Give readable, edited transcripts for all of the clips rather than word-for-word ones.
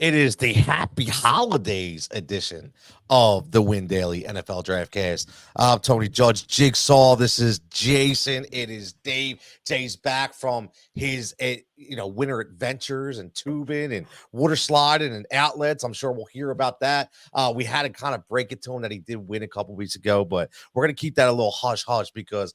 It is the Happy Holidays edition of the Win Daily NFL Draftcast. I'm Tony Judge Jigsaw. This is Jason. It is Dave. Jay's back from his winter adventures and tubing and water sliding and outlets. I'm sure we'll hear about that. We had to kind of break it to him that he did win a couple weeks ago, but we're going to keep that a little hush-hush because,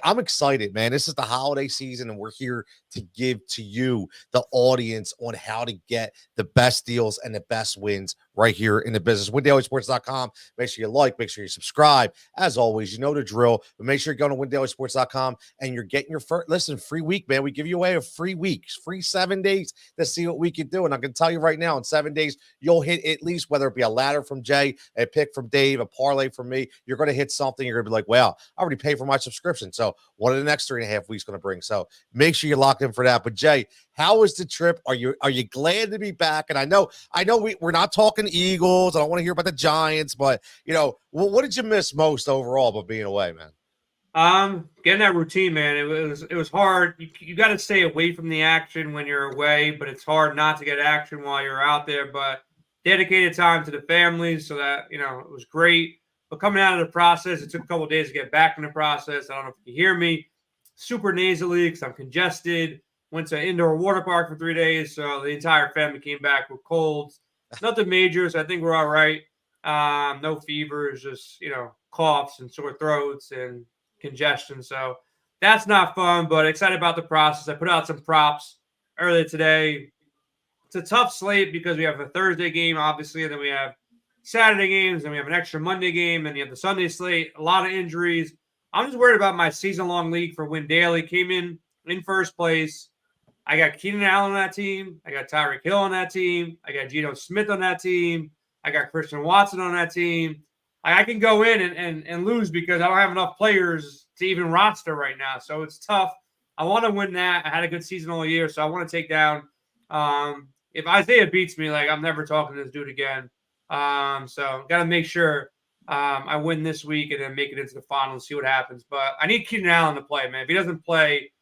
I'm excited, man. This is the holiday season, and we're here to give to you, the audience, on how to get the best deals and the best wins right here in the business. WinDailySports.com. Make sure you like, make sure you subscribe. As always, you know the drill, but make sure you go to WinDailySports.com and you're getting your first, free week, man. We give you away a free week, free 7 days to see what we can do. And I can tell you right now, in 7 days, you'll hit at least, whether it be a ladder from Jay, a pick from Dave, a parlay from me, you're going to hit something. You're going to be like, wow, I already paid for my subscription. So what are the next 3.5 weeks going to bring? So make sure you lock in for that. But Jay, how was the trip? Are you glad to be back? And I know we're not talking Eagles. I don't want to hear about the Giants, but what did you miss most overall about being away, man? Getting that routine, man. It was hard. You got to stay away from the action when you're away, but it's hard not to get action while you're out there. But dedicated time to the family, so that it was great. But coming out of the process, it took a couple of days to get back in the process. I don't know if you can hear me. Super nasally because I'm congested. Went to indoor water park for 3 days, so the entire family came back with colds. Nothing major, so I think we're all right. No fevers, just coughs and sore throats and congestion. So that's not fun, but excited about the process. I put out some props earlier today. It's a tough slate because we have a Thursday game, obviously, and then we have Saturday games, and we have an extra Monday game, and you have the Sunday slate. A lot of injuries. I'm just worried about my season-long league for Win Daily. Came in first place. I got Keenan Allen on that team. I got Tyreek Hill on that team. I got Geno Smith on that team. I got Christian Watson on that team. I can go in and lose because I don't have enough players to even roster right now. So it's tough. I want to win that. I had a good season all year, so I want to take down. If Isaiah beats me, I'm never talking to this dude again. So got to make sure I win this week and then make it into the final and see what happens. But I need Keenan Allen to play, man. If he doesn't play,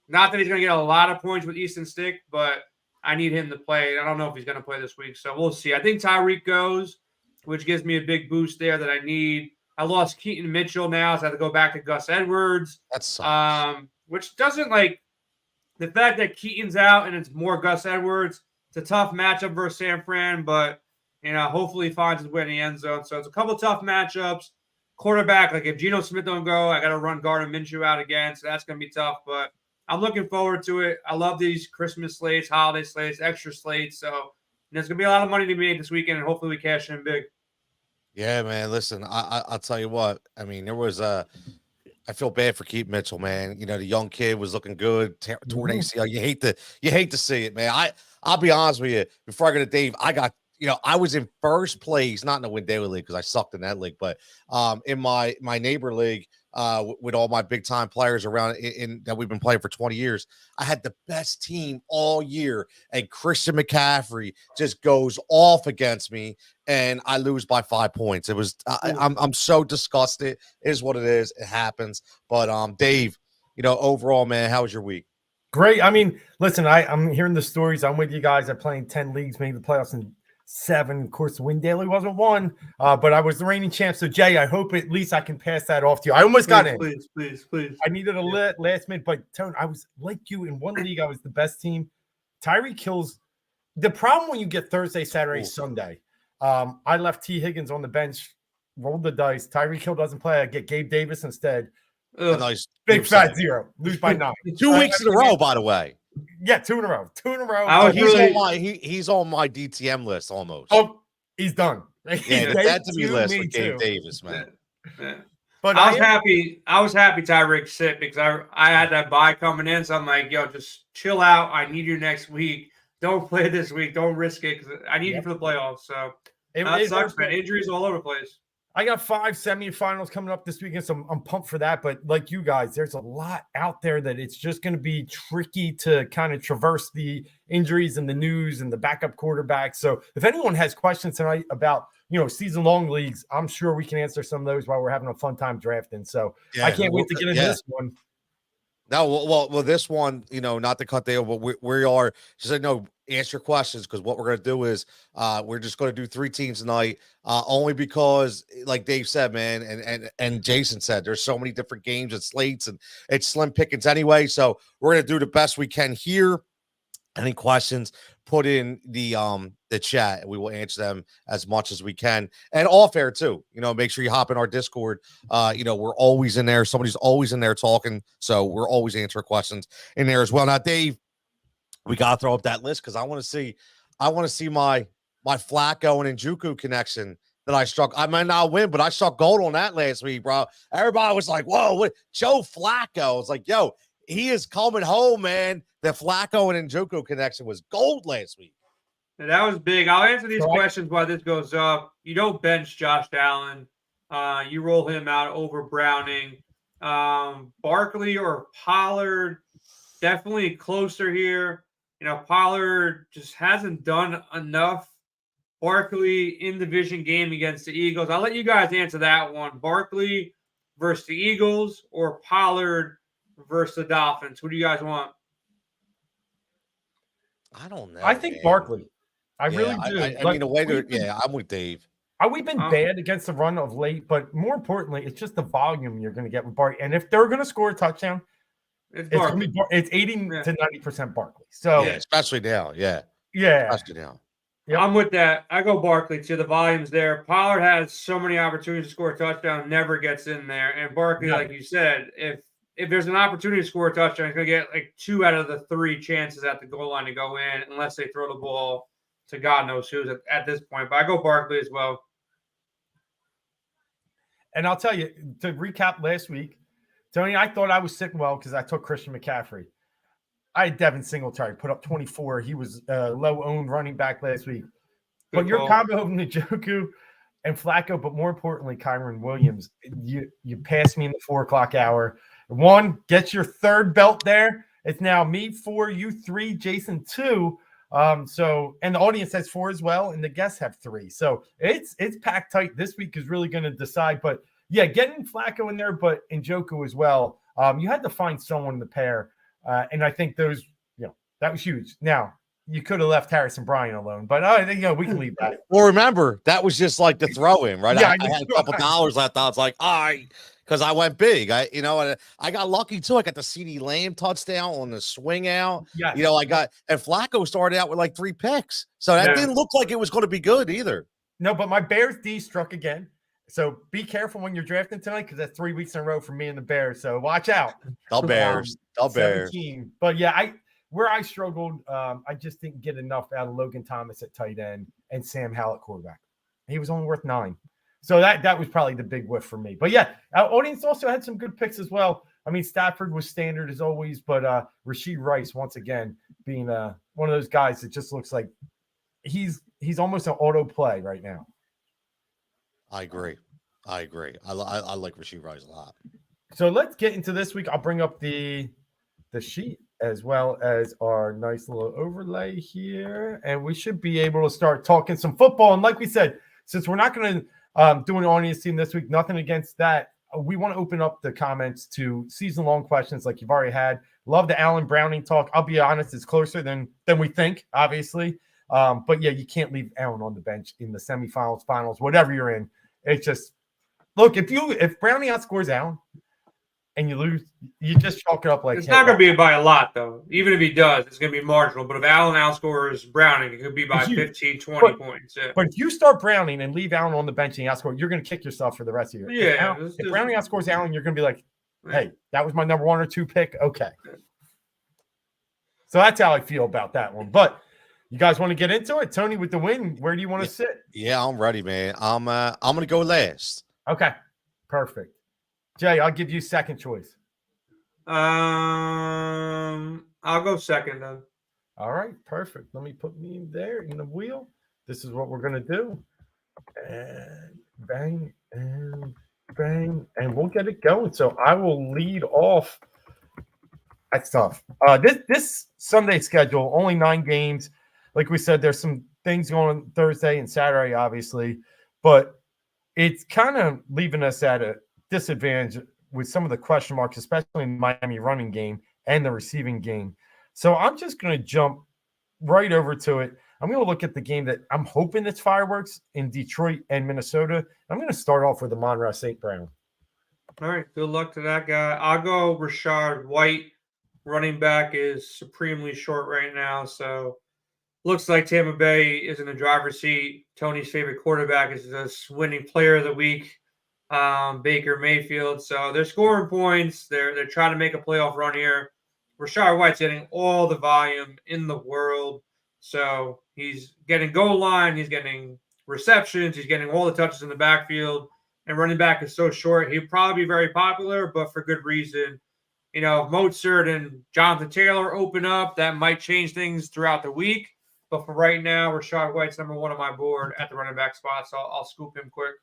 not that he's going to get a lot of points with Easton Stick, but I need him to play. I don't know if he's going to play this week, so we'll see. I think Tyreek goes, which gives me a big boost there that I need. I lost Keaton Mitchell now, so I have to go back to Gus Edwards. That sucks. Which doesn't the fact that Keaton's out and it's more Gus Edwards. It's a tough matchup versus San Fran, but hopefully he finds his way in the end zone. So it's a couple tough matchups. Quarterback, if Geno Smith don't go, I got to run Gardner Minshew out again, so that's going to be tough, but I'm looking forward to it. I love these Christmas slates, holiday slates, extra slates. So there's going to be a lot of money to be made this weekend, and hopefully we cash in big. Yeah, man. Listen, I'll tell you what. I mean, there was I feel bad for Keith Mitchell, man. The young kid was looking good. Torn ACL. You hate to see it, man. I'll be honest with you. Before I go to Dave, I got I was in first place, not in the Win Daily League because I sucked in that league, but in my neighbor league. With all my big time players around in that we've been playing for 20 years, I had the best team all year, and Christian McCaffrey just goes off against me, and I lose by 5 points. It was I'm so disgusted. It is what it is. It happens. But Dave, overall, man, how was your week? Great. I mean, listen, I'm hearing the stories. I'm with you guys. I'm playing 10 leagues, made the playoffs in 7. Of course, the Win Daily wasn't one, but I was the reigning champ. So, Jay, I hope at least I can pass that off to you. I almost got in. Please. I needed a last minute, but Tone, I was like you in one league. I was the best team. Tyreek Hill's the problem when you get Thursday, Saturday, Sunday. I left T. Higgins on the bench, rolled the dice. Tyreek Hill doesn't play. I get Gabe Davis instead. Nice. Big fat 0. Lose by 9. 2 weeks in a row, by the way. Yeah, 2 in a row. 2 in a row. He's on my DTM list almost. Oh, he's done. Yeah, that to me list with Gabe Davis, man. Yeah. But I was happy Tyreek sit because I had that bye coming in, so I'm like, yo, just chill out. I need you next week. Don't play this week. Don't risk it because I need you for the playoffs. So it sucks, man. Injuries all over the place. I got 5 semifinals coming up this weekend, so I'm pumped for that. But like you guys, there's a lot out there that it's just going to be tricky to kind of traverse the injuries and the news and the backup quarterbacks. So if anyone has questions tonight about, season-long leagues, I'm sure we can answer some of those while we're having a fun time drafting. So I can't wait to get into this one. No, well, this one, not to cut the but we are. She said, no, answer questions, because what we're going to do is we're just going to do 3 teams tonight, only because, like Dave said, man, and Jason said, there's so many different games and slates, and it's slim pickings anyway. So we're going to do the best we can here. Any questions, put in the chat, and we will answer them as much as we can. And all fair too. Make sure you hop in our Discord. We're always in there. Somebody's always in there talking. So we're always answering questions in there as well. Now, Dave, we gotta throw up that list because I want to see my Flacco and Njoku connection that I struck. I might not win, but I struck gold on that last week, bro. Everybody was like, whoa, what Joe Flacco? I was like, yo, he is coming home, man. The Flacco and Njoku connection was gold last week. And that was big. I'll answer these questions while this goes up. You don't bench Josh Allen. You roll him out over Browning. Barkley or Pollard, definitely closer here. Pollard just hasn't done enough. Barkley in division game against the Eagles. I'll let you guys answer that one. Barkley versus the Eagles or Pollard versus the Dolphins. Who do you guys want? I don't know. I think Barkley. I really do. I mean, the way I'm with Dave. We've been bad against the run of late, but more importantly, it's just the volume you're going to get with Barkley. And if they're going to score a touchdown, it's 80 to 90% Barkley. So especially now, especially now. Yep. I'm with that. I go Barkley too. The volume's there. Pollard has so many opportunities to score a touchdown, never gets in there. And Barkley, like you said, if there's an opportunity to score a touchdown, he's going to get like 2 out of the 3 chances at the goal line to go in, unless they throw the ball to God knows who's at this point. But I go Barkley as well. And I'll tell you, to recap last week, Tony, I thought I was sitting well because I took Christian McCaffrey. I had Devin Singletary put up 24. He was low-owned running back last week. But your combo of Njoku and Flacco, but more importantly, Kyron Williams, you passed me in the 4 o'clock hour. 1, get your 3rd belt there. It's now me 4, you 3, Jason 2. And the audience has 4 as well, and the guests have 3. So it's packed tight. This week is really going to decide. But yeah, getting Flacco in there, but Njoku as well. You had to find someone to pair. And I think those, that was huge. Now, you could have left Harrison Bryant alone, but we can leave that. Well, remember, that was just like the throw in, right? Yeah, I had a couple dollars left. I was like, all right, because I went big. I got lucky too. I got the CeeDee Lamb touchdown on the swing out. Yeah. And Flacco started out with like 3 picks. So that didn't look like it was going to be good either. No, but my Bears D struck again. So be careful when you're drafting tonight, because that's 3 weeks in a row for me and the Bears. So watch out. The Bears. The Bears. 17. But yeah, where I struggled, I just didn't get enough out of Logan Thomas at tight end and Sam Howell at quarterback. He was only worth 9. So that was probably the big whiff for me. But yeah, our audience also had some good picks as well. I mean, Stafford was standard as always, but Rashee Rice, once again, being one of those guys that just looks like he's almost an auto play right now. I agree. I like Rashee Rice a lot. So let's get into this week. I'll bring up the sheet as well as our nice little overlay here. And we should be able to start talking some football. And like we said, since we're not going to do an audience team this week, nothing against that. We want to open up the comments to season-long questions like you've already had. Love the Allen Browning talk. I'll be honest, it's closer than we think, obviously. But yeah, you can't leave Allen on the bench in the semifinals, finals, whatever you're in. It's just, look, if Browning outscores Allen and you lose, you just chalk it up like it's not going to be by a lot, though. Even if he does, it's going to be marginal. But if Allen outscores Browning, it could be by 15, 20 points. Yeah. But if you start Browning and leave Allen on the bench and he outscores, you're going to kick yourself for the rest of your year. Yeah. If Browning outscores Allen, you're going to be like, hey, that was my number 1 or 2 pick. Okay. So that's how I feel about that one. But you guys want to get into it? Tony with the win, where do you want to sit? Yeah, I'm ready, man. I'm going to go last. Okay. Perfect. Jay, I'll give you second choice. I'll go second then. All right, perfect. Let me put me there in the wheel. This is what we're going to do. And bang, and bang, and we'll get it going. So I will lead off. That's tough. This Sunday schedule, only 9 games. Like we said, there's some things going on Thursday and Saturday, obviously, but it's kind of leaving us at a disadvantage with some of the question marks, especially in the Miami running game and the receiving game. So I'm just going to jump right over to it. I'm going to look at the game that I'm hoping it's fireworks in Detroit and Minnesota. I'm going to start off with the Monroe St. Brown. All right, good luck to that guy. I'll go Rashad White. Running back is supremely short right now, so looks like Tampa Bay is in the driver's seat. Tony's favorite quarterback is this winning player of the week, Baker Mayfield. So they're scoring points. They're trying to make a playoff run here. Rashad White's getting all the volume in the world. So he's getting goal line. He's getting receptions. He's getting all the touches in the backfield. And running back is so short. He'll probably be very popular, but for good reason. If Mozart and Jonathan Taylor open up, that might change things throughout the week. But for right now, Rashad White's number one on my board at the running back spot, so I'll scoop him quick.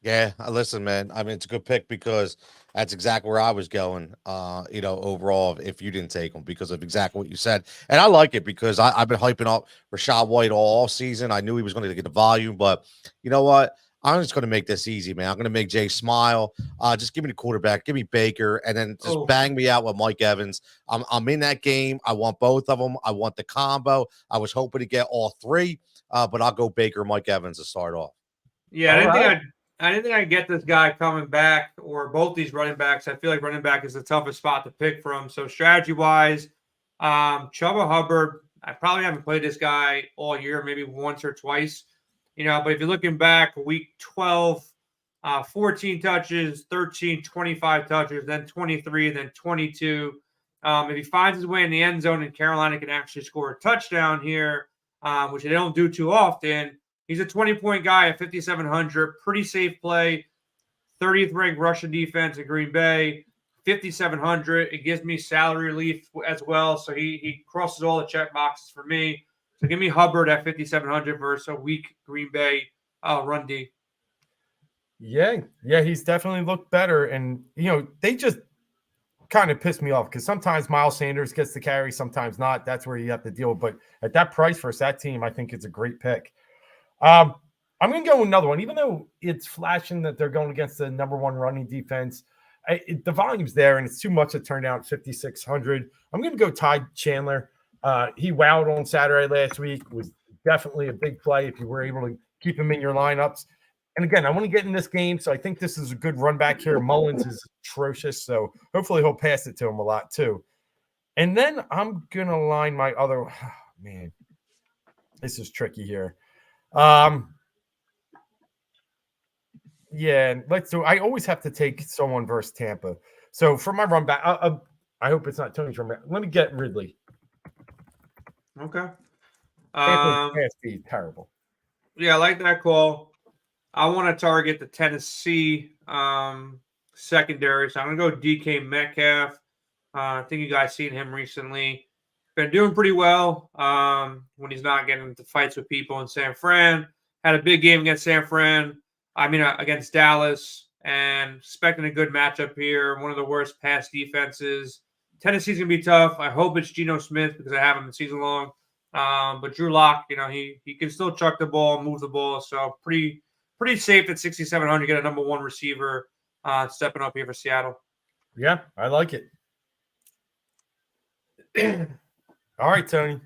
Yeah, listen, man. I mean, it's a good pick because that's exactly where I was going. Overall, if you didn't take him because of exactly what you said, and I like it because I've been hyping up Rashad White all season. I knew he was going to get the volume, but you know what? I'm just going to make this easy, man. I'm going to make Jay smile. Just give me the quarterback, give me Baker, and then just bang me out with Mike Evans. I'm in that game. I want both of them. I want the combo. I was hoping to get all three, but I'll go Baker, Mike Evans to start off. Yeah, I didn't think I'd get this guy coming back or both these running backs. I feel like running back is the toughest spot to pick from. So strategy-wise, Chuba Hubbard, I probably haven't played this guy all year, maybe once or twice. But if you're looking back, week 12, 14 touches, 13, 25 touches, then 23, then 22. If he finds his way in the end zone and Carolina can actually score a touchdown here, which they don't do too often, he's a 20-point guy at 5,700. Pretty safe play. 30th ranked rushing defense in Green Bay, 5,700. It gives me salary relief as well. So he crosses all the check boxes for me. So give me Hubbard at 5,700 versus a weak Green Bay run D. Yeah, he's definitely looked better. And, they just kind of pissed me off because sometimes Miles Sanders gets the carry, sometimes not. That's where you have to deal with. But at that price versus that team, I think it's a great pick. I'm going to go with another one, even though it's flashing that they're going against the number one running defense. The volume's there, and it's too much to turn down at 5,600. I'm going to go Ty Chandler. He wowed on Saturday last week, was definitely a big play if you were able to keep him in your lineups. And again, I want to get in this game, so I think this is a good run back here. Mullins is atrocious, so hopefully he'll pass it to him a lot too. And then I'm going to line my other – man, this is tricky here. Let's do – I always have to take someone versus Tampa. So for my run back, I hope it's not Tony's run back. Let me get Ridley. Okay. Speed, terrible. Yeah, I like that call. I want to target the Tennessee secondary, so I'm going to go DK Metcalf. I think you guys seen him recently. Been doing pretty well when he's not getting into fights with people in San Fran. Had a big game against against Dallas, and expecting a good matchup here. One of the worst pass defenses. Tennessee's going to be tough. I hope it's Geno Smith because I have him season long. But Drew Lock, he can still chuck the ball, move the ball. So pretty safe at 6,700. Get a number one receiver stepping up here for Seattle. Yeah, I like it. All right, Tony.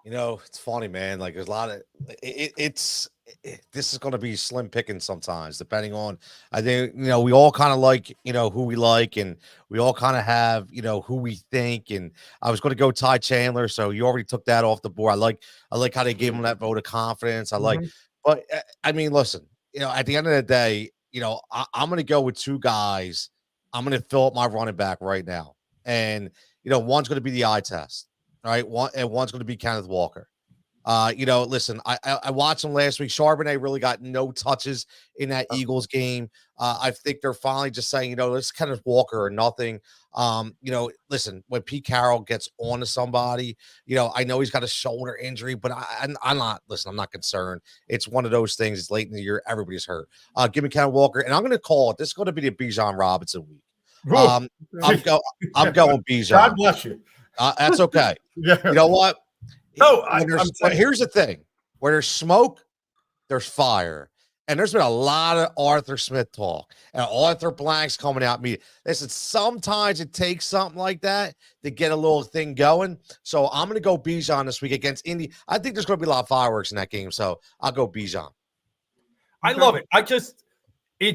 It's funny, man. Like there's a lot of this is going to be slim picking sometimes, depending on. I think we all kind of like who we like, and we all kind of have who we think. And I was going to go Ty Chandler, so you already took that off the board. I like how they gave him that vote of confidence. But I mean, listen, at the end of the day, I'm going to go with two guys. I'm going to fill up my running back right now, and one's going to be the eye test. All right, one's going to be Kenneth Walker. Listen, I watched him last week. Charbonnet really got no touches in that Eagles game. I think they're finally just saying, let's Kenneth Walker or nothing. Listen, when Pete Carroll gets on to somebody, I know he's got a shoulder injury, but I'm not concerned. It's one of those things. It's late in the year. Everybody's hurt. Give me Kenneth Walker, and I'm going to call it. This is going to be the Bijan Robinson week. I'm going Bijan. God bless you. That's okay. Yeah. You know what? No, but here's the thing: where there's smoke, there's fire. And there's been a lot of Arthur Smith talk and Arthur Blank's coming out. Listen, sometimes it takes something like that to get a little thing going. So I'm going to go Bijan this week against Indy. I think there's going to be a lot of fireworks in that game. So I'll go Bijan. I love it.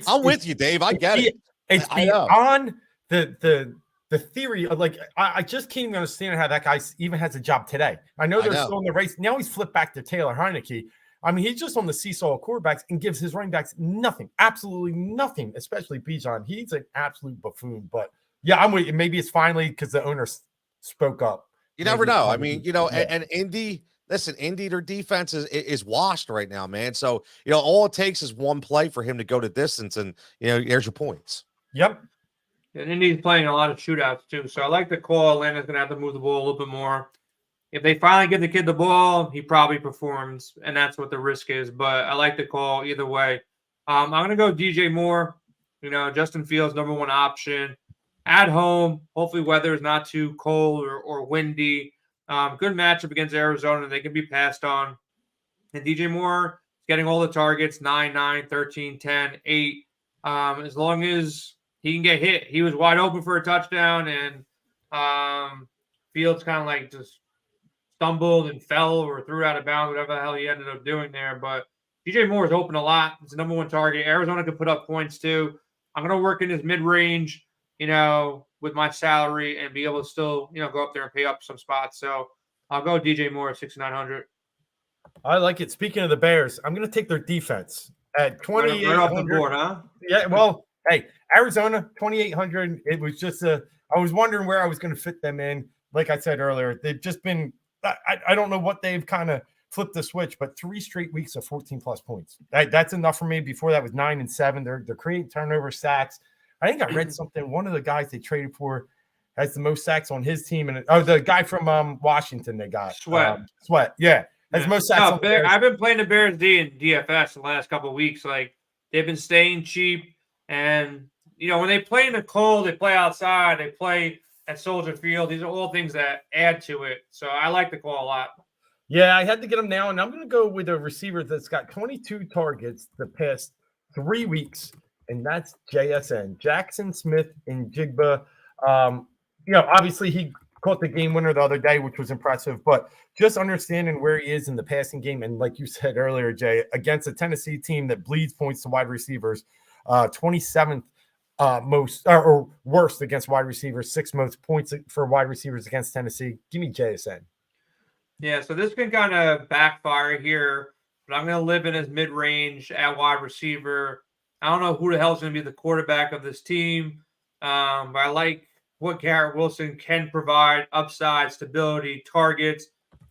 I'm with you, Dave. I get it. It's beyond the theory of I just can't even understand how that guy even has a job today. I know they're still in the race. Now he's flipped back to Taylor Heineke. I mean, he's just on the seesaw of quarterbacks and gives his running backs nothing, absolutely nothing, especially Bijan. He's an absolute buffoon. But yeah, I'm with you. Maybe it's finally because the owner spoke up. You never know. I mean, and Indy, listen, Indy, their defense is washed right now, man. So, all it takes is one play for him to go to distance, and, here's your points. Yep. And Indy's playing a lot of shootouts, too. So I like the call. Atlanta's going to have to move the ball a little bit more. If they finally give the kid the ball, he probably performs, and that's what the risk is. But I like the call either way. I'm going to go DJ Moore. Justin Fields, number one option. At home, hopefully weather is not too cold or windy. Good matchup against Arizona. They can be passed on. And DJ Moore is getting all the targets, 9, 9, 13, 10, 8. As long as he can get hit. He was wide open for a touchdown, and Fields kind of just stumbled and fell or threw out of bounds, whatever the hell he ended up doing there. But DJ Moore is open a lot. It's the number one target. Arizona could put up points too. I'm going to work in his mid-range, with my salary and be able to still, go up there and pay up some spots. So I'll go DJ Moore at 6,900. I like it. Speaking of the Bears, I'm going to take their defense at 2,800. Right off the board, huh? Yeah, well, hey, Arizona, 2,800. It was just I was wondering where I was going to fit them in. Like I said earlier, they've just been I don't know what they've kind of flipped the switch, but 3 straight weeks of 14-plus points. That's enough for me. Before that was 9 and 7. They're creating turnover sacks. I think I read something. One of the guys they traded for has the most sacks on his team. And the guy from Washington they got. Sweat. Yeah. Has most sacks on I've been playing the Bears D in DFS the last couple of weeks. They've been staying cheap. And, when they play in the cold, they play outside, they play at Soldier Field. These are all things that add to it. So I like the call a lot. Yeah, I had to get him now, and I'm going to go with a receiver that's got 22 targets the past 3 weeks, and that's JSN, Jackson Smith and Jigba. Obviously he caught the game winner the other day, which was impressive, but just understanding where he is in the passing game, and like you said earlier, Jay, against a Tennessee team that bleeds points to wide receivers, 27th most or worst against wide receivers, 6th most points for wide receivers against Tennessee. Give me JSN. Yeah, so this can kind of backfire here, but I'm going to live in his mid-range at wide receiver. I don't know who the hell is going to be the quarterback of this team, but I like what Garrett Wilson can provide: upside, stability, targets.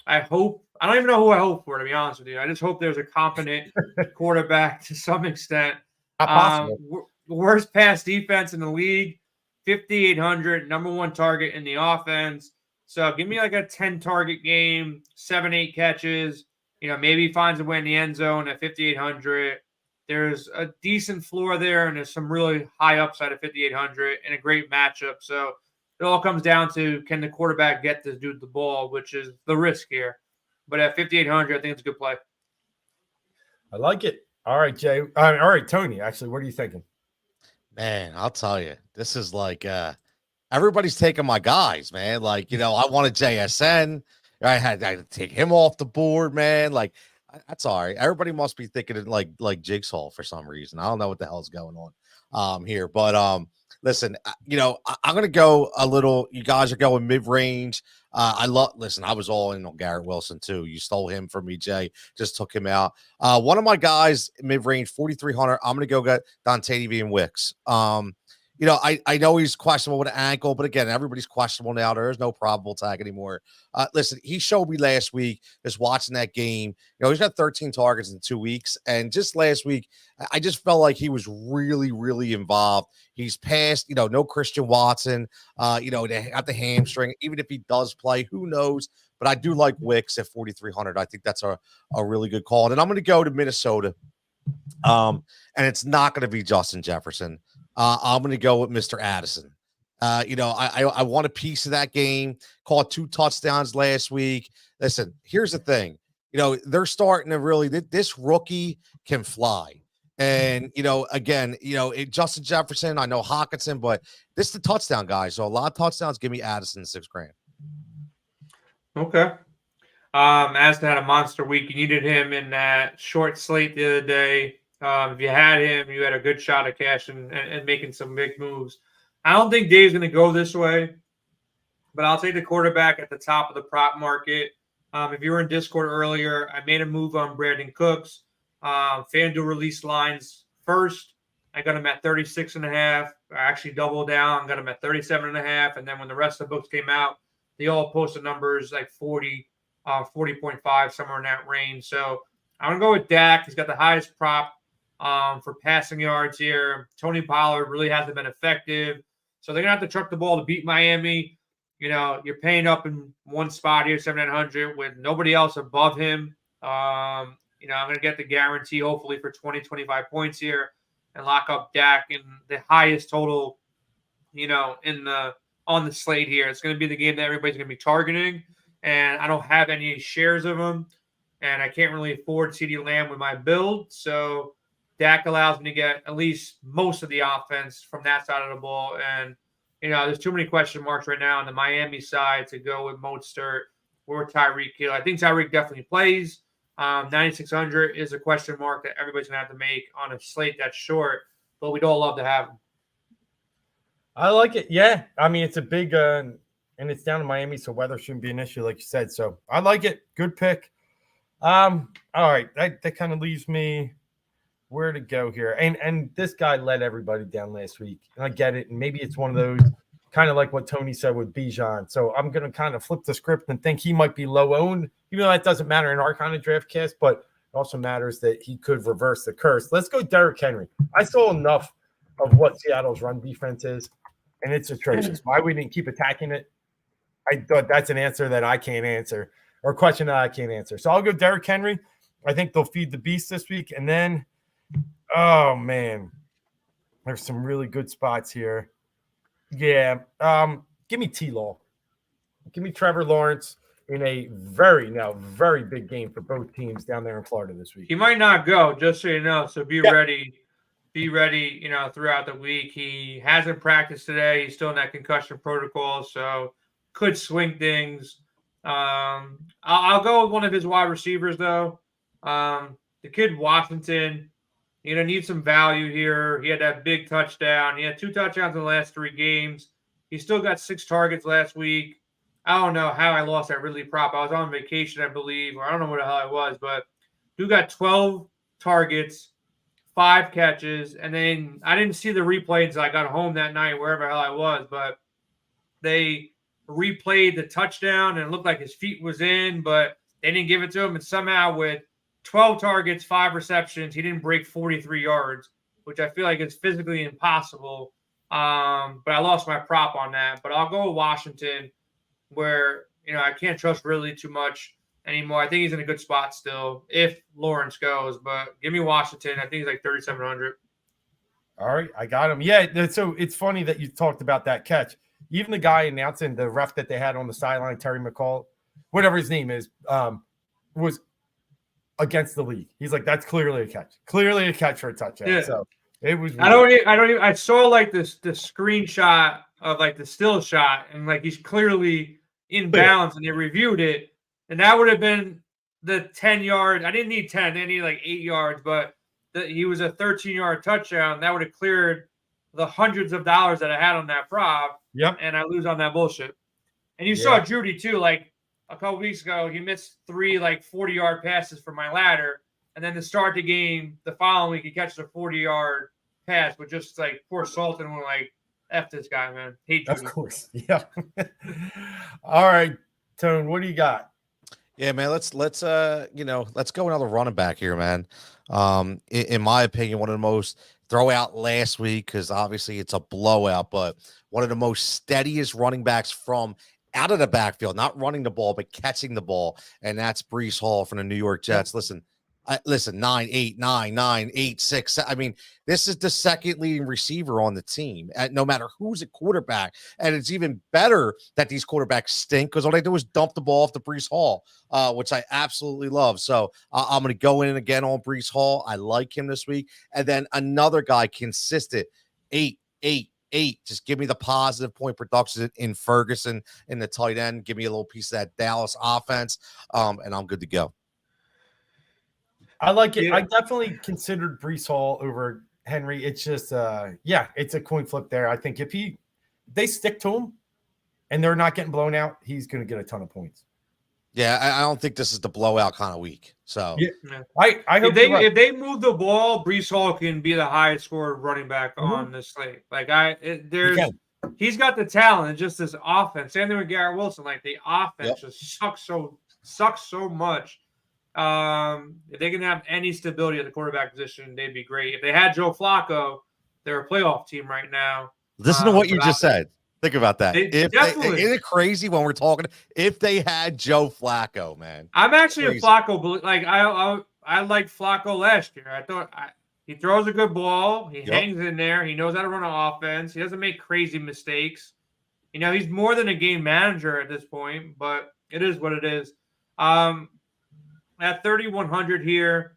I don't even know who I hope for, to be honest with you. I just hope there's a competent quarterback to some extent. Not possible. Worst pass defense in the league, 5,800, number one target in the offense. So give me a 10-target game, 7-8 catches. Maybe he finds a way in the end zone at 5,800. There's a decent floor there, and there's some really high upside at 5,800 and a great matchup. So it all comes down to, can the quarterback get this dude the ball, which is the risk here. But at 5,800, I think it's a good play. I like it. All right, Jay. All right, Tony, actually, what are you thinking? Man, I'll tell you, this is everybody's taking my guys, man. I wanted JSN. I had to take him off the board, man. That's all right. Everybody must be thinking of like Jigsaw for some reason. I don't know what the hell's going on here. But listen, I'm gonna go a little. You guys are going mid-range. I was all in on Garrett Wilson too. You stole him from me, Jay. Just took him out. One of my guys mid-range, 4,300. I'm gonna go get Dante V and Wicks. I know he's questionable with an ankle, but again, everybody's questionable now. There is no probable tag anymore. Listen, he showed me last week, just watching that game. He's got 13 targets in 2 weeks. And just last week, I just felt like he was really, really involved. He's passed, no Christian Watson, they got the hamstring. Even if he does play, who knows? But I do like Wicks at 4,300. I think that's a really good call. And I'm going to go to Minnesota. And it's not going to be Justin Jefferson. I'm going to go with Mr. Addison. I want a piece of that game. Caught 2 touchdowns last week. Listen, here's the thing. They're starting to really, this rookie can fly. And, again, Justin Jefferson, I know Hawkinson, but this is the touchdown guy. So a lot of touchdowns. Give me Addison $6,000. Okay. Aston had a monster week. You needed him in that short slate the other day. If you had him, you had a good shot at cashing and making some big moves. I don't think Dave's going to go this way, but I'll take the quarterback at the top of the prop market. If you were in Discord earlier, I made a move on Brandon Cooks. FanDuel released lines first. I got him at 36.5. I actually doubled down, got him at 37.5. And then when the rest of the books came out, they all posted numbers like 40, 40.5, somewhere in that range. So I'm going to go with Dak. He's got the highest prop for passing yards here. Tony Pollard really hasn't been effective. So they're going to have to truck the ball to beat Miami. You're paying up in one spot here, 7,900, with nobody else above him. I'm going to get the guarantee, hopefully, for 20, 25 points here and lock up Dak in the highest total, on the slate here. It's going to be the game that everybody's going to be targeting, and I don't have any shares of him, and I can't really afford CeeDee Lamb with my build. So Dak allows me to get at least most of the offense from that side of the ball. And, there's too many question marks right now on the Miami side to go with Mostert or Tyreek Hill. I think Tyreek definitely plays. 9,600 is a question mark that everybody's going to have to make on a slate that's short, but we'd all love to have him. I like it. Yeah. I mean, it's a big, and it's down in Miami, so weather shouldn't be an issue, like you said. So I like it. Good pick. All right. That kind of leaves me where to go here. And this guy let everybody down last week. And I get it. And maybe it's one of those kind of like what Tony said with Bijan. So I'm going to kind of flip the script and think he might be low owned, even though that doesn't matter in our kind of draft cast, but it also matters that he could reverse the curse. Let's go Derrick Henry. I saw enough of what Seattle's run defense is, and it's atrocious. Why we didn't keep attacking it? I thought that's an answer that I can't answer, or a question that I can't answer. So I'll go Derrick Henry. I think they'll feed the beast this week. And then, oh, man, there's some really good spots here. Yeah, give me T-Law. Give me Trevor Lawrence in a very big game for both teams down there in Florida this week. He might not go, just so you know. So be ready. Be ready, throughout the week. He hasn't practiced today. He's still in that concussion protocol, so could swing things. I'll go with one of his wide receivers, though. The kid Washington, needs some value here. He had that big touchdown. He had 2 touchdowns in the last 3 games. He still got 6 targets last week. I don't know how I lost that Ridley prop. I was on vacation, I believe, or I don't know where the hell I was, but dude got 12 targets, 5 catches, and then I didn't see the replay until I got home that night, wherever the hell I was, but they replayed the touchdown, and it looked like his feet was in, but they didn't give it to him, and somehow with 12 targets, 5 receptions, he didn't break 43 yards, which I feel like is physically impossible. But I lost my prop on that. But I'll go with Washington, where I can't trust Ridley too much anymore. I think he's in a good spot still if Lawrence goes. But give me Washington. I think he's like 3,700. All right, I got him. Yeah, so it's funny that you talked about that catch. Even the guy announcing, the ref that they had on the sideline, Terry McCall, whatever his name is, was against the league. He's like, that's clearly a catch for a touchdown. Yeah. So it was weird. I saw like the screenshot of like the still shot, and like he's clearly in bounds, and they reviewed it, and that would have been the 10 yard. I didn't need 10, I needed like 8 yards, but he was a 13-yard touchdown. That would have cleared the hundreds of dollars that I had on that prop. Yep. And I lose on that bullshit. And you saw Judy too, like a couple weeks ago, he missed 3 like 40-yard passes for my ladder. And then to start the game the following week, he catches a 40-yard pass, but just like poor Sultan were like, F this guy, man. Hate Judy. Of course. Yeah. All right, Tone, what do you got? Yeah, man, let's go another running back here, man. In my opinion, one of the most throw out last week, because obviously it's a blowout, but one of the most steadiest running backs from out of the backfield, not running the ball, but catching the ball. And that's Breece Hall from the New York Jets. Listen, Listen, 9, 8, 9, 9, 8, 6. I mean, this is the second leading receiver on the team, no matter who's at quarterback. And it's even better that these quarterbacks stink because all they do is dump the ball off to Breece Hall, which I absolutely love. So I'm going to go in again on Breece Hall. I like him this week. And then another guy consistent, 8, 8, 8. Just give me the positive point production in Ferguson in the tight end. Give me a little piece of that Dallas offense, and I'm good to go. I like it. Yeah. I definitely considered Breece Hall over Henry. It's just, it's a coin flip there. I think if they stick to him and they're not getting blown out, he's going to get a ton of points. Yeah, I don't think this is the blowout kind of week. So yeah. I hope if they move the ball, Breece Hall can be the highest scored running back on this slate. Like he's got the talent. It's just this offense. Same thing with Garrett Wilson. Like the offense just sucks so much. If they can have any stability at the quarterback position, they'd be great. If they had Joe Flacco, they're a playoff team right now. Listen to what you just said. Think about that. Definitely. Isn't it crazy when we're talking? If they had Joe Flacco, man, I'm actually a Flacco. Like I liked Flacco last year. I thought he throws a good ball. He hangs in there. He knows how to run an offense. He doesn't make crazy mistakes. He's more than a game manager at this point, but it is what it is. At 3,100 here,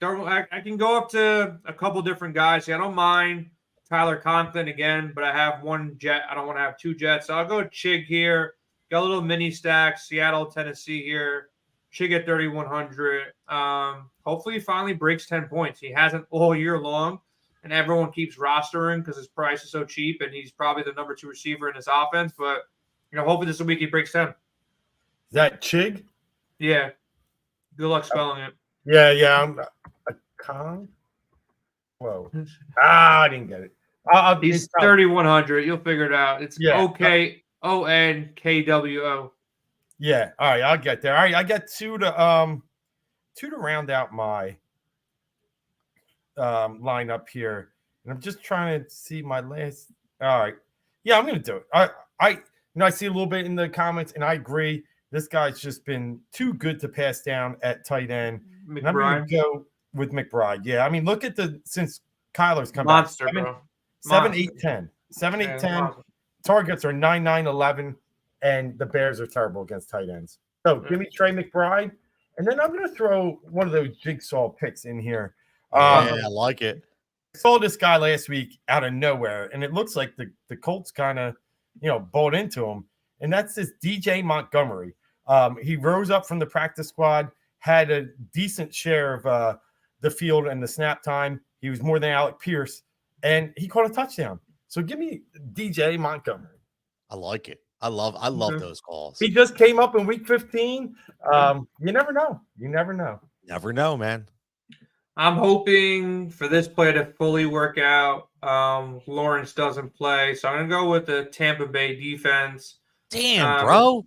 I can go up to a couple different guys. I don't mind Tyler Conklin again, but I have one jet. I don't want to have two jets. So I'll go Chig here. Got a little mini stack. Seattle, Tennessee here. Chig at 3,100. Hopefully he finally breaks 10 points. He hasn't all year long, and everyone keeps rostering because his price is so cheap, and he's probably the number 2 receiver in his offense. But, hopefully this week he breaks 10. Is that Chig? Yeah. Good luck spelling it. Yeah. I'm a con. Whoa. I didn't get it. He's 3,100. You'll figure it out. It's OKONKWO. Yeah. All right. I'll get there. All right. I got two to round out my lineup here, and I'm just trying to see my last. All right. Yeah, I'm going to do it. I see a little bit in the comments, and I agree. This guy's just been too good to pass down at tight end. And I'm going to go with McBride. Yeah, I mean, look at since Kyler's come Monster, back. bro. 7, 8, 10. 7, 8, 10. Targets are 9, 9, 11, and the Bears are terrible against tight ends. So give me Trey McBride, and then I'm going to throw one of those jigsaw picks in here. I like it. I saw this guy last week out of nowhere, and it looks like the Colts kind of, bought into him, and that's this DJ Montgomery. He rose up from the practice squad, had a decent share of the field and the snap time. He was more than Alec Pierce, and he caught a touchdown. So give me DJ Montgomery. I like it. I love those calls. He just came up in week 15. You never know. Never know, man. I'm hoping for this play to fully work out. Lawrence doesn't play, so I'm going to go with the Tampa Bay defense. Damn, bro.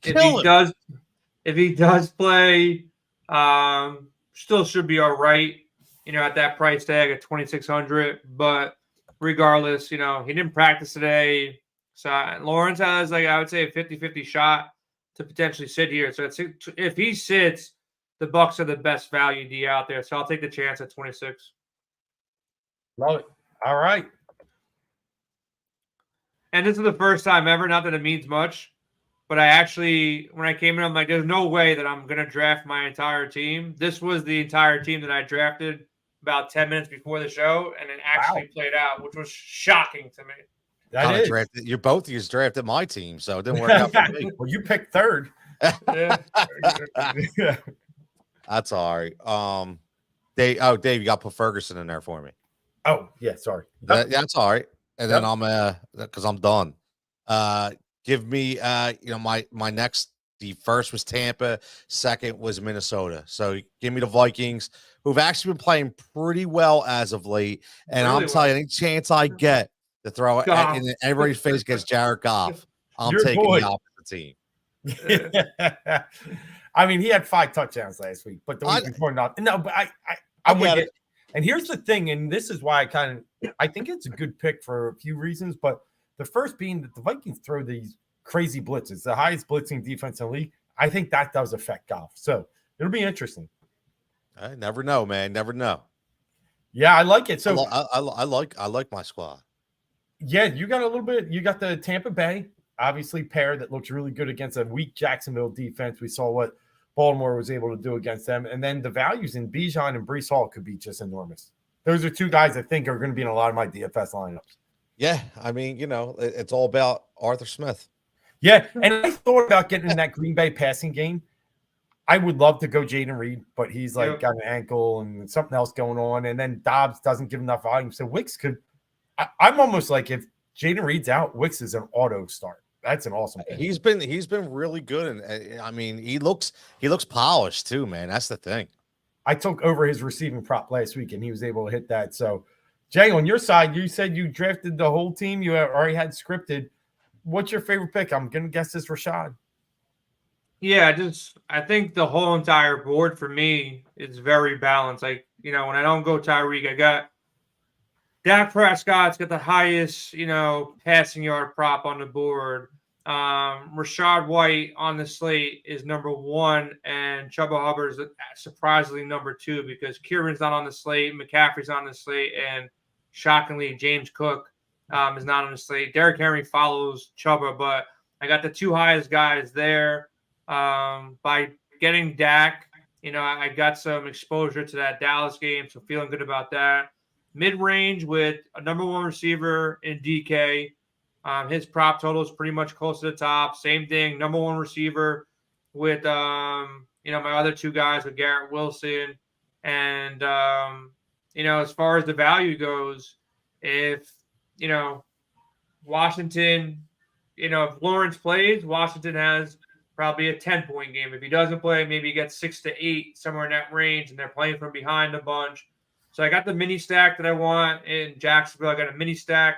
If he does play, still should be all right, at that price tag at 2,600. But regardless, he didn't practice today. So Lawrence has, I would say, a 50-50 shot to potentially sit here. So if he sits, the Bucs are the best value D out there. So I'll take the chance at 26. Love it. All right. And this is the first time ever, not that it means much, but I actually, when I came in, I'm like, there's no way that I'm going to draft my entire team. This was the entire team that I drafted about 10 minutes before the show, and it actually played out, which was shocking to me. You're both of you drafted my team, so it didn't work out for me. Well, you picked third. That's all right. Dave, you got to put Ferguson in there for me. Oh, yeah, sorry. That's all right. And then I'm because I'm done. Give me my next. The first was Tampa, second was Minnesota. So give me the Vikings, who've actually been playing pretty well as of late. And really I'm telling you, any chance I get to throw it in everybody's face against Jared Goff, I'm taking the opposite team. I mean, he had 5 touchdowns last week, but the week before not. No, but I'm with it. And here's the thing, and this is why I think it's a good pick for a few reasons, but the first being that the Vikings throw these crazy blitzes, the highest blitzing defense in the league. I think that does affect Goff. So it'll be interesting. I never know, man. Never know. Yeah, I like it. I, So lo- I like my squad. yeah, you got a little bit. You got the Tampa Bay, obviously pair that looks really good against a weak Jacksonville defense. We saw what Baltimore was able to do against them, and then the values in Bijan and Brees Hall could be just enormous. Those are two guys I think are going to be in a lot of my DFS lineups. Yeah, I mean, it's all about Arthur Smith. Yeah, and I thought about getting in that Green Bay passing game. I would love to go Jaden Reed, but he's like got an ankle and something else going on, and then Dobbs doesn't give enough volume. So Wicks could. I'm almost like if Jaden Reed's out, Wicks is an auto start. That's an awesome pick. He's been really good, and I mean, he looks polished too, man. That's the thing. I took over his receiving prop last week, and he was able to hit that. So, Jay, on your side, you said you drafted the whole team. You already had scripted. What's your favorite pick? I'm gonna guess it's Rashad. Yeah, I think the whole entire board for me is very balanced. Like, when I don't go Tyreek, I got Dak Prescott's got the highest, passing yard prop on the board. Rashad White on the slate is number 1, and Chuba Hubbard's surprisingly number 2 because Kieran's not on the slate, McCaffrey's on the slate, and shockingly, James Cook is not on the slate. Derrick Henry follows Chuba, but I got the 2 highest guys there. By getting Dak, I got some exposure to that Dallas game, so feeling good about that. Mid-range with a number 1 receiver in DK. His prop total is pretty much close to the top. Same thing, number 1 receiver with, my other 2 guys with Garrett Wilson. And, as far as the value goes, if, Washington, if Lawrence plays, Washington has probably a 10-point game. If he doesn't play, maybe he gets 6 to 8, somewhere in that range, and they're playing from behind a bunch. So I got the mini stack that I want in Jacksonville. I got a mini stack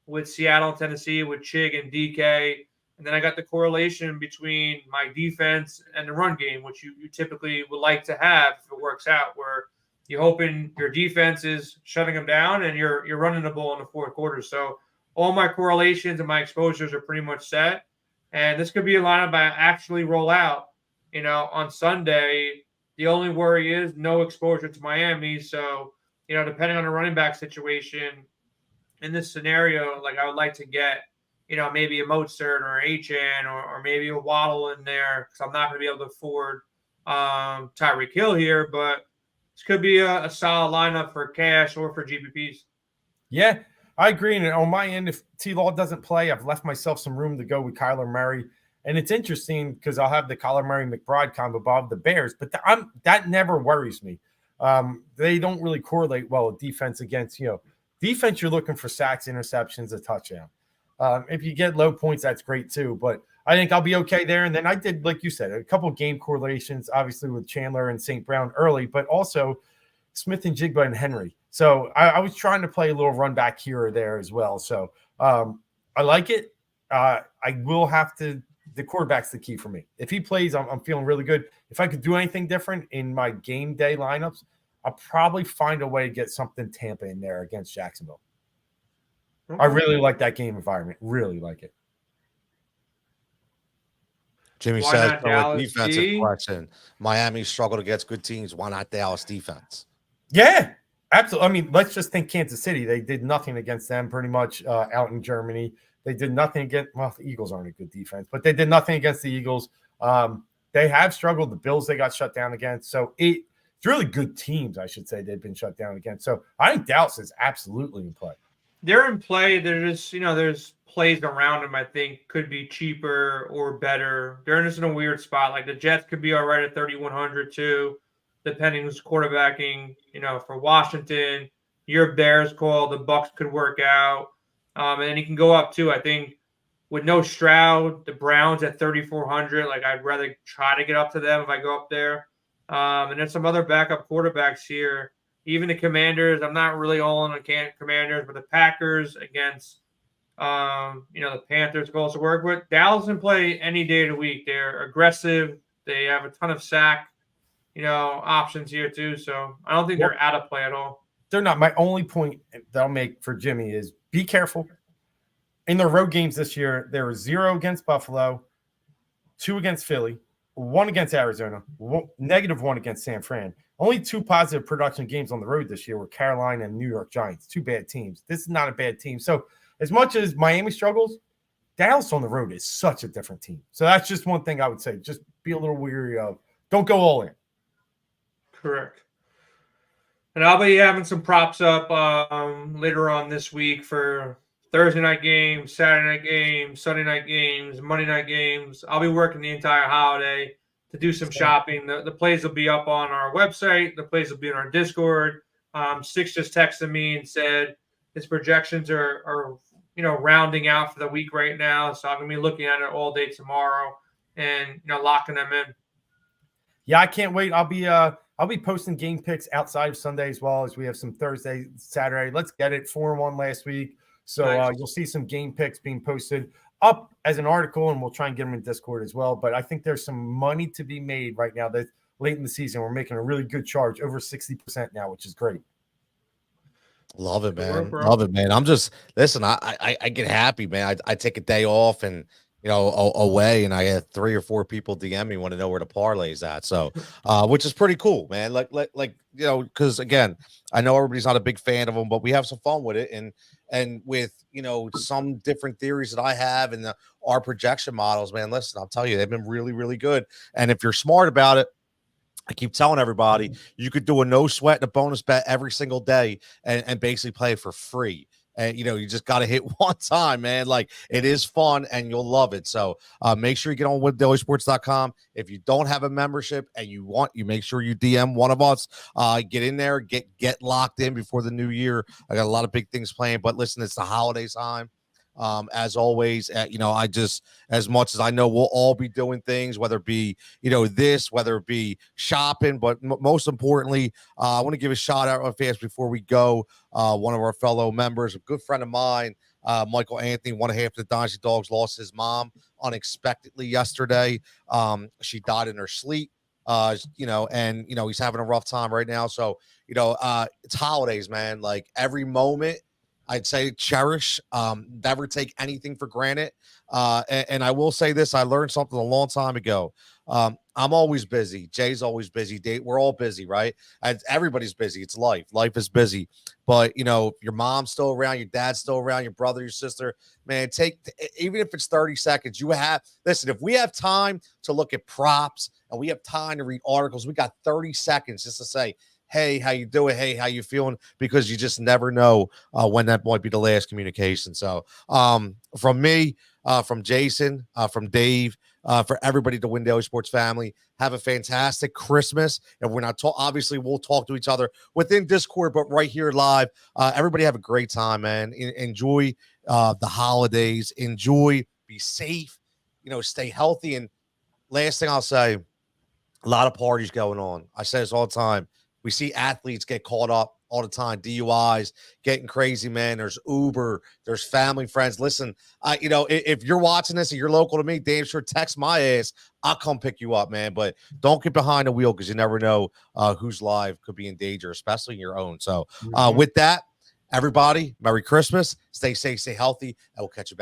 with Seattle and Tennessee with Chig and DK. And then I got the correlation between my defense and the run game, which you typically would like to have if it works out, where you're hoping your defense is shutting them down and you're running the ball in the fourth quarter. So all my correlations and my exposures are pretty much set. And this could be a lineup I actually roll out, on Sunday. The only worry is no exposure to Miami. So, depending on the running back situation in this scenario, like I would like to get, maybe a Mostert or an HN or maybe a Waddle in there because I'm not going to be able to afford Tyreek Hill here. But this could be a solid lineup for cash or for GPPs. Yeah, I agree. And on my end, if T-Law doesn't play, I've left myself some room to go with Kyler Murray. And it's interesting because I'll have the Kyler Murray-McBride combo above the Bears, but that never worries me. They don't really correlate well with defense against, defense, you're looking for sacks, interceptions, a touchdown. If you get low points, that's great too. But I think I'll be okay there. And then I did, like you said, a couple game correlations, obviously with Chandler and St. Brown early, but also Smith and Jigba and Henry. So I was trying to play a little run back here or there as well. So I like it. I will have to. The quarterback's the key for me. If he plays, I'm feeling really good. If I could do anything different in my game day lineups, I'll probably find a way to get something Tampa in there against Jacksonville. Okay. I really like that game environment. Really like it. Jimmy says, defensive question. Miami struggled against good teams. Why not Dallas defense? Yeah, absolutely. I mean, let's just think Kansas City. They did nothing against them pretty much out in Germany. They did nothing against, the Eagles aren't a good defense, but they did nothing against the Eagles. They have struggled. The Bills, they got shut down against. So it's really good teams, I should say, they've been shut down against. So I think Dallas is absolutely in play. They're in play. They're just, there's plays around them I think could be cheaper or better. They're just in a weird spot. Like the Jets could be all right at 3,100 too, depending who's quarterbacking, for Washington. Your Bears call, the Bucks could work out. And then he can go up too. I think with no Stroud, the Browns at 3,400. Like I'd rather try to get up to them if I go up there. And there's some other backup quarterbacks here. Even the Commanders, I'm not really all in the Commanders, but the Packers against, the Panthers could also work with. Dallas can play any day of the week. They're aggressive. They have a ton of sack, options here too. So I don't think they're out of play at all. They're not. My only point that I'll make for Jimmy is be careful. In their road games this year, there were 0 against Buffalo, 2 against Philly, 1 against Arizona, -1 against San Fran. Only 2 positive production games on the road this year were Carolina and New York Giants. 2 bad teams. This is not a bad team. So as much as Miami struggles, Dallas on the road is such a different team. So that's just one thing I would say. Just be a little weary of. Don't go all in. Correct. And I'll be having some props up later on this week for Thursday night games, Saturday night games, Sunday night games, Monday night games. I'll be working the entire holiday to do some shopping. The plays will be up on our website. The plays will be in our Discord. Six just texted me and said his projections are rounding out for the week right now. So I'm going to be looking at it all day tomorrow and, locking them in. Yeah, I can't wait. I'll be posting game picks outside of Sunday as well, as we have some Thursday, Saturday. Let's get it. 4-1 last week. So Nice. You'll see some game picks being posted up as an article, and we'll try and get them in Discord as well. But I think there's some money to be made right now. That late in the season, we're making a really good charge, over 60% now, which is great. Love it, man. Love it, man. I'm just listen. I get happy, man. I take a day off and away, and I had 3 or 4 people DM me want to know where the parlay's at. So, which is pretty cool, man. Like because again, I know everybody's not a big fan of them, but we have some fun with it, and with some different theories that I have and our projection models, man. Listen, I'll tell you, they've been really, really good. And if you're smart about it, I keep telling everybody, you could do a no sweat and a bonus bet every single day and basically play for free. And you just got to hit one time, man. Like, it is fun and you'll love it. So make sure you get on with dailysports.com. If you don't have a membership and you make sure you DM one of us, get in there, get locked in before the new year. I got a lot of big things planned, but listen, it's the holiday time. As always, I just, as much as I know we'll all be doing things, whether it be, whether it be shopping, but most importantly, I want to give a shout out real fast before we go. One of our fellow members, a good friend of mine, Michael Anthony, one half of the Dynasty Dogs, lost his mom unexpectedly yesterday. She died in her sleep. And he's having a rough time right now. So, it's holidays, man. Like, every moment I'd say cherish, never take anything for granted. And I will say this, I learned something a long time ago. I'm always busy. Jay's always busy. We're all busy, right? Everybody's busy. It's life. Life is busy. But, if your mom's still around, your dad's still around, your brother, your sister, man, even if it's 30 seconds, listen, if we have time to look at props and we have time to read articles, we got 30 seconds just to say, hey, how you doing? Hey, how you feeling? Because you just never know when that might be the last communication. So from me, from Jason, from Dave, for everybody, the Win Daily Sports family, have a fantastic Christmas. And we're not obviously we'll talk to each other within Discord, but right here live. Everybody have a great time, man. Enjoy the holidays. Enjoy. Be safe. Stay healthy. And last thing I'll say, a lot of parties going on. I say this all the time. We see athletes get caught up all the time, DUIs, getting crazy, man. There's Uber, there's family, friends. Listen, if you're watching this and you're local to me, damn sure text my ass. I'll come pick you up, man. But don't get behind the wheel because you never know whose life could be in danger, especially your own. So with that, everybody, Merry Christmas. Stay safe, stay healthy, and we'll catch you back.